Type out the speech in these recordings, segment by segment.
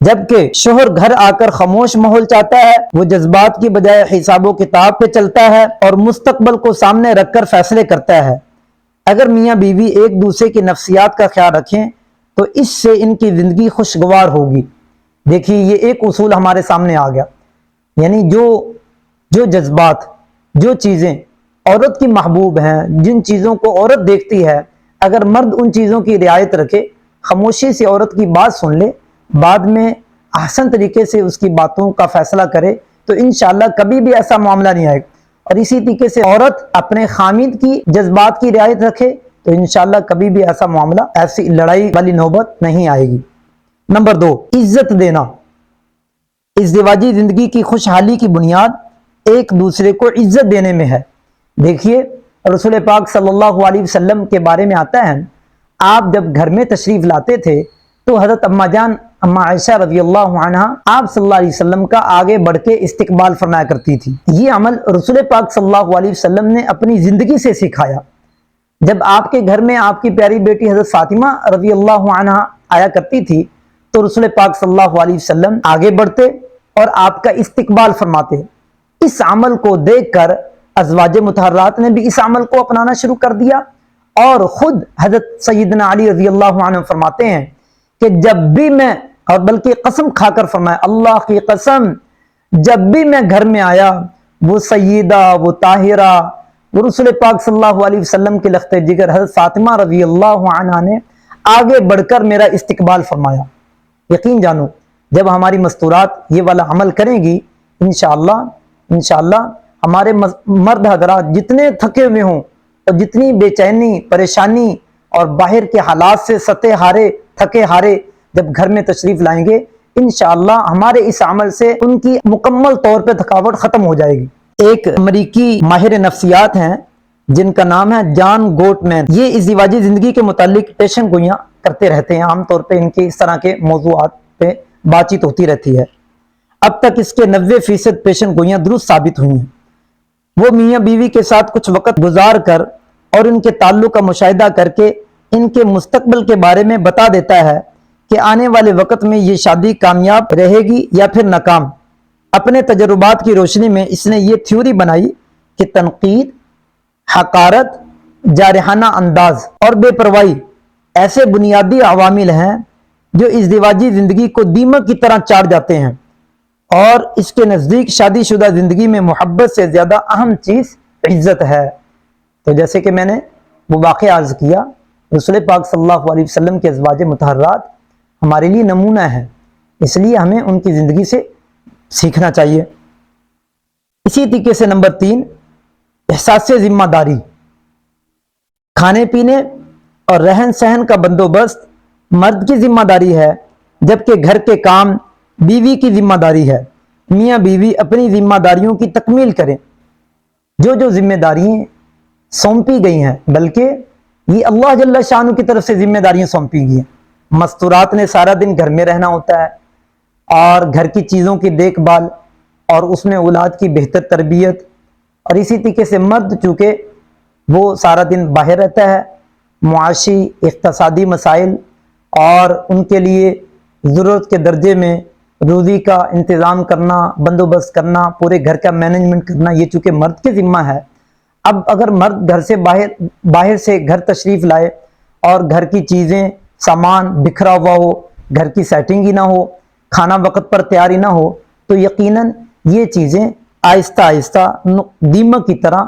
جبکہ شوہر گھر آ کر خاموش ماحول چاہتا ہے، وہ جذبات کی بجائے حساب و کتاب پہ چلتا ہے اور مستقبل کو سامنے رکھ کر فیصلے کرتا ہے۔ اگر میاں بیوی ایک دوسرے کی نفسیات کا خیال رکھیں تو اس سے ان کی زندگی خوشگوار ہوگی۔ دیکھیے یہ ایک اصول ہمارے سامنے آ گیا، یعنی جو جذبات، جو چیزیں عورت کی محبوب ہیں، جن چیزوں کو عورت دیکھتی ہے، اگر مرد ان چیزوں کی رعایت رکھے، خاموشی سے عورت کی بات سن لے، بعد میں احسن طریقے سے اس کی باتوں کا فیصلہ کرے، تو انشاءاللہ کبھی بھی ایسا معاملہ نہیں آئے گا۔ اور اسی طریقے سے عورت اپنے خامد کی جذبات کی رعایت رکھے تو انشاءاللہ کبھی بھی ایسا معاملہ، ایسی لڑائی والی نوبت نہیں آئے گی۔ نمبر 2، عزت دینا۔ ازدواجی زندگی کی خوشحالی کی بنیاد ایک دوسرے کو عزت دینے میں ہے۔ دیکھیے رسول پاک صلی اللہ علیہ وسلم کے بارے میں آتا ہے، آپ جب گھر میں تشریف لاتے تھے تو حضرت اما عائشہ رضی اللہ عنہ آپ صلی اللہ علیہ وسلم کا آگے بڑھ کے استقبال فرمایا کرتی تھی۔ یہ عمل رسول پاک صلی اللہ علیہ وسلم نے اپنی زندگی سے سکھایا۔ جب آپ کے گھر میں آپ کی پیاری بیٹی حضرت فاطمہ رضی اللہ عنہ آیا کرتی تھی تو رسول پاک صلی اللہ علیہ وسلم آگے بڑھتے اور آپ کا استقبال فرماتے۔ اس عمل کو دیکھ کر ازواج مطہرات نے بھی اس عمل کو اپنانا شروع کر دیا، اور خود حضرت سیدنا علی رضی اللہ عنہ فرماتے ہیں کہ جب بھی میں، اور بلکہ قسم کھا کر فرمایا، اللہ کی قسم، جب بھی میں گھر میں آیا، وہ سیدہ، وہ طاہرہ، وہ رسول پاک صلی اللہ علیہ وسلم کے لخت جگر حضرت فاطمہ رضی اللہ عنہ نے آگے بڑھ کر میرا استقبال فرمایا۔ یقین جانو جب ہماری مستورات یہ والا عمل کریں گی، انشاءاللہ ہمارے مرد حضرات جتنے تھکے ہوئے ہوں اور جتنی بے چینی، پریشانی اور باہر کے حالات سے ستے ہارے، تھکے ہارے جب گھر میں تشریف لائیں گے، انشاءاللہ ہمارے اس عمل سے ان کی مکمل طور پہ تھکاوٹ ختم ہو جائے گی۔ ایک امریکی ماہر نفسیات ہیں جن کا نام ہے جان گوٹمین، یہ ازدواجی زندگی کے متعلق پیشن گوئیاں کرتے رہتے ہیں۔ عام طور پہ ان کے اس طرح کے موضوعات پہ بات چیت ہوتی رہتی ہے۔ اب تک اس کے 90% پیشن گوئیاں درست ثابت ہوئی ہیں۔ وہ میاں بیوی کے ساتھ کچھ وقت گزار کر اور ان کے تعلق کا مشاہدہ کر کے ان کے مستقبل کے بارے میں بتا دیتا ہے کہ آنے والے وقت میں یہ شادی کامیاب رہے گی یا پھر ناکام۔ اپنے تجربات کی روشنی میں اس نے یہ تھیوری بنائی کہ تنقید، حقارت، جارحانہ انداز اور بے پرواہی ایسے بنیادی عوامل ہیں جو ازدواجی زندگی کو دیمک کی طرح چاٹ جاتے ہیں، اور اس کے نزدیک شادی شدہ زندگی میں محبت سے زیادہ اہم چیز عزت ہے۔ تو جیسے کہ میں نے وہ واقعہ عرض کیا، رسول پاک صلی اللہ علیہ وسلم کے ازواج مطہرات ہمارے لیے نمونہ ہیں، اس لیے ہمیں ان کی زندگی سے سیکھنا چاہیے۔ اسی طریقے سے نمبر 3، احساس ذمہ داری۔ کھانے پینے اور رہن سہن کا بندوبست مرد کی ذمہ داری ہے، جبکہ گھر کے کام بیوی کی ذمہ داری ہے۔ میاں بیوی اپنی ذمہ داریوں کی تکمیل کریں۔ جو ذمہ داریاں سونپی گئی ہیں، بلکہ یہ اللہ جل شانہ کی طرف سے ذمہ داریاں سونپی گئی ہیں۔ مستورات نے سارا دن گھر میں رہنا ہوتا ہے اور گھر کی چیزوں کی دیکھ بھال اور اس میں اولاد کی بہتر تربیت، اور اسی طریقے سے مرد چونکہ وہ سارا دن باہر رہتا ہے، معاشی اقتصادی مسائل اور ان کے لیے ضرورت کے درجے میں روزی کا انتظام کرنا، بندوبست کرنا، پورے گھر کا مینجمنٹ کرنا، یہ چونکہ مرد کے ذمہ ہے۔ اب اگر مرد گھر سے باہر سے گھر تشریف لائے اور گھر کی چیزیں، سامان بکھرا ہوا ہو، گھر کی سیٹنگ ہی نہ ہو، کھانا وقت پر تیاری نہ ہو، تو یقیناً یہ چیزیں آہستہ آہستہ دیمک کی طرح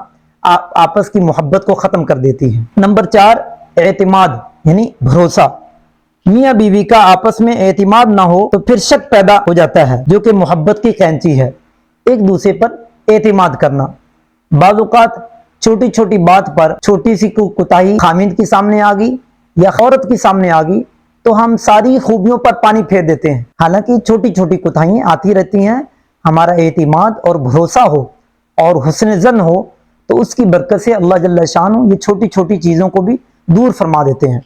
آپس کی محبت کو ختم کر دیتی ہیں۔ نمبر 4، اعتماد یعنی بھروسہ۔ میاں بیوی کا آپس میں اعتماد نہ ہو تو پھر شک پیدا ہو جاتا ہے، جو کہ محبت کی قینچی ہے۔ ایک دوسرے پر اعتماد کرنا۔ بعض اوقات چھوٹی چھوٹی بات پر چھوٹی سی کوتاہی خامند کی سامنے آ گئی یا عورت کی سامنے آ گئی تو ہم ساری خوبیوں پر پانی پھیر دیتے ہیں، حالانکہ چھوٹی چھوٹی کوتاہیاں آتی رہتی ہیں۔ ہمارا اعتماد اور بھروسہ ہو اور حسن ظن ہو تو اس کی برکت سے اللہ جل شانہ یہ چھوٹی چھوٹی چیزوں کو بھی دور فرما دیتے ہیں۔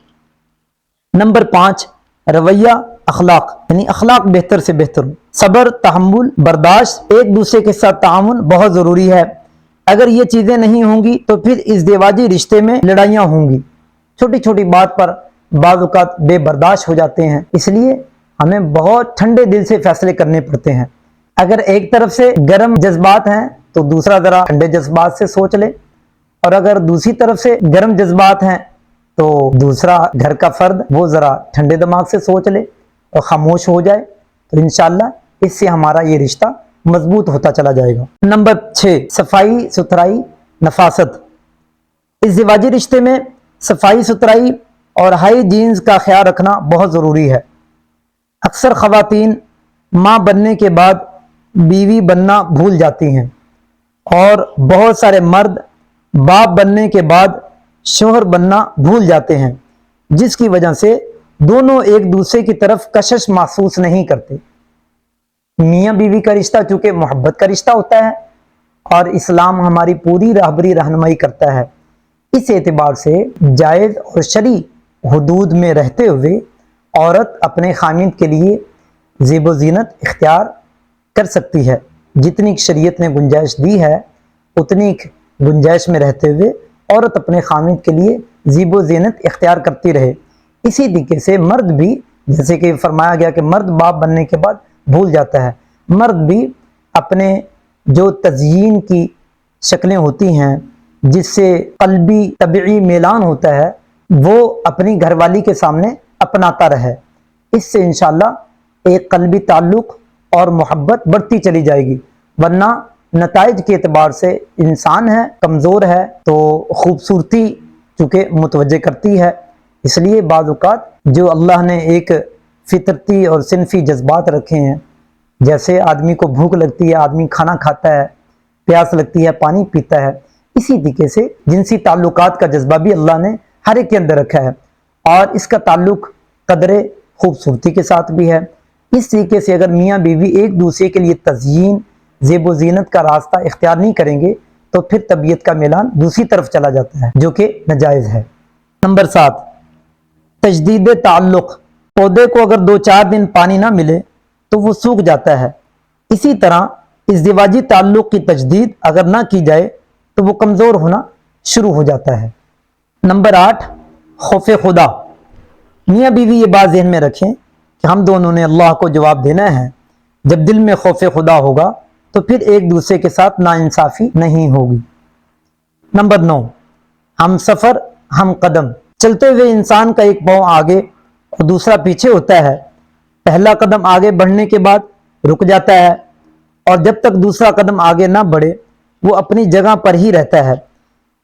نمبر 5، رویہ، اخلاق یعنی اخلاق بہتر سے بہتر ہو۔ صبر، تحمل، برداشت، ایک دوسرے کے ساتھ تعاون بہت ضروری ہے۔ اگر یہ چیزیں نہیں ہوں گی تو پھر ازدواجی رشتے میں لڑائیاں ہوں گی۔ چھوٹی چھوٹی بات پر بعض اوقات بے برداشت ہو جاتے ہیں، اس لیے ہمیں بہت ٹھنڈے دل سے فیصلے کرنے پڑتے ہیں۔ اگر ایک طرف سے گرم جذبات ہیں تو دوسرا ذرا ٹھنڈے جذبات سے سوچ لے، اور اگر دوسری طرف سے گرم جذبات ہیں تو دوسرا گھر کا فرد وہ ذرا ٹھنڈے دماغ سے سوچ لے اور خاموش ہو جائے، تو انشاءاللہ اس سے ہمارا یہ رشتہ مضبوط ہوتا چلا جائے گا۔ نمبر 6، صفائی ستھرائی نفاست۔ اس زواجی رشتے میں صفائی ستھرائی اور ہائیجینز کا خیال رکھنا بہت ضروری ہے۔ اکثر خواتین ماں بننے کے بعد بیوی بننا بھول جاتی ہیں، اور بہت سارے مرد باپ بننے کے بعد شوہر بننا بھول جاتے ہیں، جس کی وجہ سے دونوں ایک دوسرے کی طرف کشش محسوس نہیں کرتے۔ میاں بیوی کا رشتہ چونکہ محبت کا رشتہ ہوتا ہے، اور اسلام ہماری پوری راہبری رہنمائی کرتا ہے، اس اعتبار سے جائز اور شرعی حدود میں رہتے ہوئے عورت اپنے خامند کے لیے زیب و زینت اختیار کر سکتی ہے۔ جتنی شریعت نے گنجائش دی ہے اتنی گنجائش میں رہتے ہوئے عورت اپنے خامند کے لیے زیب و زینت اختیار کرتی رہے۔ اسی طریقے سے مرد بھی، جیسے کہ فرمایا گیا کہ مرد باپ بننے کے بعد بھول جاتا ہے، مرد بھی اپنے جو تزیین کی شکلیں ہوتی ہیں جس سے قلبی طبعی میلان ہوتا ہے وہ اپنی گھر والی کے سامنے اپناتا رہے۔ اس سے انشاءاللہ ایک قلبی تعلق اور محبت بڑھتی چلی جائے گی، ورنہ نتائج کے اعتبار سے انسان ہے، کمزور ہے، تو خوبصورتی چونکہ متوجہ کرتی ہے، اس لیے بعض اوقات جو اللہ نے ایک فطرتی اور صنفی جذبات رکھے ہیں، جیسے آدمی کو بھوک لگتی ہے آدمی کھانا کھاتا ہے، پیاس لگتی ہے پانی پیتا ہے، اسی طریقے سے جنسی تعلقات کا جذبہ بھی اللہ نے ہر ایک کے اندر رکھا ہے، اور اس کا تعلق قدر خوبصورتی کے ساتھ بھی ہے۔ اس طریقے سے اگر میاں بیوی ایک دوسرے کے لیے تزیین، زیب و زینت کا راستہ اختیار نہیں کریں گے تو پھر طبیعت کا میلان دوسری طرف چلا جاتا ہے، جو کہ ناجائز ہے۔ نمبر 7، تجدید تعلق۔ پودے کو اگر 2-4 دن پانی نہ ملے تو وہ سوکھ جاتا ہے، اسی طرح ازدواجی تعلق کی تجدید اگر نہ کی جائے تو وہ کمزور ہونا شروع ہو جاتا ہے۔ نمبر 8، خوف خدا۔ میاں بیوی یہ بات ذہن میں رکھیں کہ ہم دونوں نے اللہ کو جواب دینا ہے۔ جب دل میں خوف خدا ہوگا تو پھر ایک دوسرے کے ساتھ ناانصافی نہیں ہوگی۔ نمبر 9، ہم سفر ہم قدم۔ چلتے ہوئے انسان کا ایک پاؤں آگے اور دوسرا پیچھے ہوتا ہے، پہلا قدم آگے بڑھنے کے بعد رک جاتا ہے، اور جب تک دوسرا قدم آگے نہ بڑھے وہ اپنی جگہ پر ہی رہتا ہے۔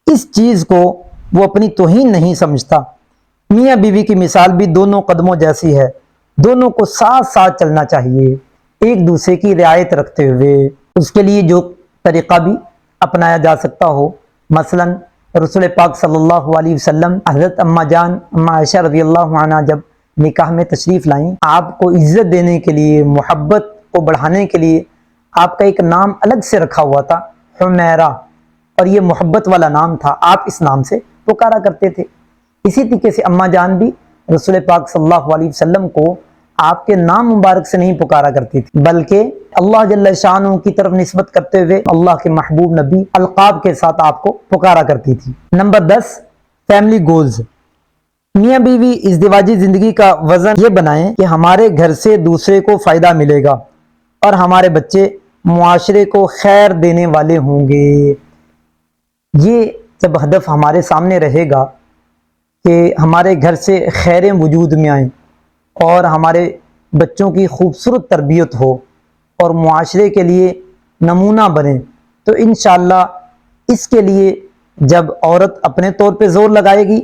اس چیز کو وہ اپنی توہین نہیں سمجھتا۔ میاں بیوی کی مثال بھی دونوں قدموں جیسی ہے، دونوں کو ساتھ ساتھ چلنا چاہیے ایک دوسرے کی رعایت رکھتے ہوئے۔ اس کے لیے جو طریقہ بھی اپنایا جا سکتا ہو، مثلا رسول پاک صلی اللہ علیہ وسلم حضرت اما جان اما عائشہ رضی اللہ عنہ جب نکاح میں تشریف لائیں، آپ کو عزت دینے کے لیے، محبت کو بڑھانے کے لیے آپ کا ایک نام الگ سے رکھا ہوا تھا، حمیرہ، اور یہ محبت والا نام تھا، آپ اس نام سے پکارا کرتے تھے۔ اسی طریقے سے اما جان بھی رسول پاک صلی اللہ علیہ وسلم کو آپ کے نام مبارک سے نہیں پکارا کرتی تھی، بلکہ اللہ جل شانہ کی طرف نسبت کرتے ہوئے اللہ کے محبوب نبی القاب کے ساتھ آپ کو پکارا کرتی تھی۔ Number 10، family goals. میاں بیوی ازدواجی زندگی کا وزن یہ بنائیں کہ ہمارے گھر سے دوسرے کو فائدہ ملے گا اور ہمارے بچے معاشرے کو خیر دینے والے ہوں گے۔ یہ جب ہدف ہمارے سامنے رہے گا کہ ہمارے گھر سے خیریں وجود میں آئیں اور ہمارے بچوں کی خوبصورت تربیت ہو اور معاشرے کے لیے نمونہ بنے، تو انشاءاللہ اس کے لیے جب عورت اپنے طور پہ زور لگائے گی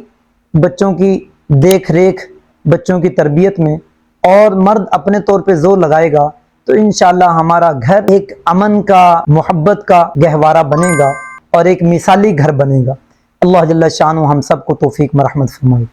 بچوں کی دیکھ ریکھ، بچوں کی تربیت میں، اور مرد اپنے طور پہ زور لگائے گا، تو انشاءاللہ ہمارا گھر ایک امن کا، محبت کا گہوارہ بنے گا اور ایک مثالی گھر بنے گا۔ اللہ جل شانہ ہم سب کو توفیق مرحمت فرمائے۔